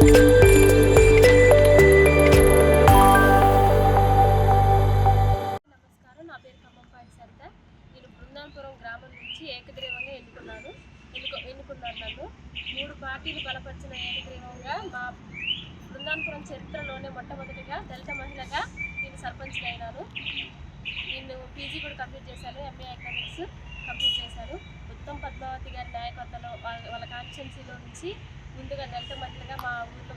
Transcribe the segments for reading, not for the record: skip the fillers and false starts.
నా పేరు ఖమ్మంపాటి సరిత. నేను బృందాపురం గ్రామం నుంచి ఏకగ్రీవంగా ఎన్నుకున్నాను నన్ను 3 పార్టీలు బలపరిచిన ఏకగ్రీవంగా మా బృందాపురం చరిత్రలోనే మొట్టమొదటిగా దళిత మహిళగా నేను సర్పంచ్గా అయినాను. నేను పీజీ కూడా కంప్లీట్ చేశాను, ఎంఏ ఎకనామిక్స్ కంప్లీట్ చేశాను. ఉత్తమ్ పద్మావతి గారి నాయకత్వంలో వాళ్ళ కాన్స్టిట్యున్సీలో నుంచి ముందుగా దళిత మహిళగా మా ఊరిలో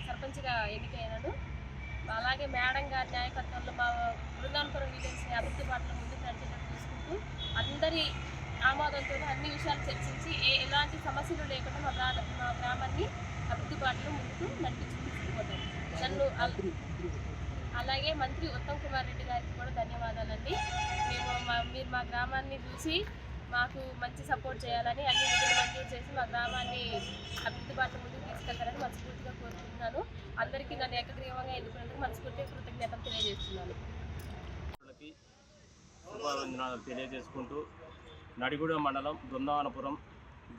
సర్పంచ్గా ఎన్నికైనాను. అలాగే మేడం గారి నాయకత్వంలో మా బృందాపురం విలేజ్ని అభివృద్ధి బాటలో ముందుకు నడిచేటట్టు చూసుకుంటూ అందరి ఆమోదంతో అన్ని విషయాలు చర్చించి ఎలాంటి సమస్యలు లేకుండా మా గ్రామాన్ని అభివృద్ధి బాటలో ముందుకు నడిపించి తీసుకుపోతాం. నన్ను అలాగే మంత్రి ఉత్తమ్ కుమార్ రెడ్డి గారికి కూడా ధన్యవాదాలండి. మీరు మా గ్రామాన్ని చూసి మాకు మంచి సపోర్ట్ చేయాలని, అన్ని నిధులు మంజూరు చేసి మా గ్రామాన్ని అభివృద్ధి బాటలో ముందుకు తీసుకెళ్తారని మనస్ఫూర్తిగా కోరుకుంటున్నాను. అందరికీ నన్ను ఏకగ్రీవంగా ఎన్నుకున్నందుకు మనస్ఫూర్తిగా కృతజ్ఞతలు తెలియజేస్తున్నాను. శుభాభివందనాలు తెలియజేసుకుంటూ నడిగూడ మండలం బృందావనపురం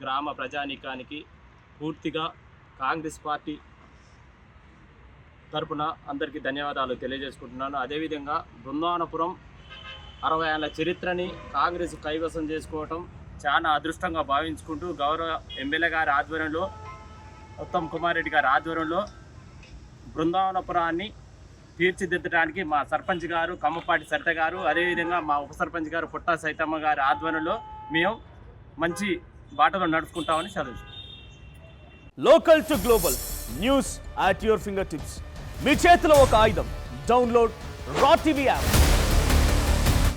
గ్రామ ప్రజానీకానికి పూర్తిగా కాంగ్రెస్ పార్టీ తరపున అందరికీ ధన్యవాదాలు తెలియజేసుకుంటున్నాను. అదేవిధంగా బృందావనపురం 60 ఏళ్ల చరిత్రని కాంగ్రెస్ కైవసం చేసుకోవటం చాలా అదృష్టంగా భావించుకుంటూ గౌరవ ఎమ్మెల్యే గారి ఆధ్వర్యంలో, ఉత్తమ్ కుమార్ రెడ్డి గారి ఆధ్వర్యంలో బృందావనపురాన్ని తీర్చిదిద్దడానికి మా సర్పంచ్ గారు కమ్మపాటి సరిత గారు, అదేవిధంగా మా ఉప సర్పంచ్ గారు పుట్టా సైతమ్మ గారి ఆధ్వర్యంలో మేము మంచి బాటలో నడుచుకుంటామని చదువు. Local to global news at your finger tips. మీ చేతిలో ఒక ఆయుధం. Download Raw TV app.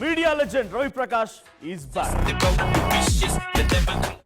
Media legend Ravi Prakash is back.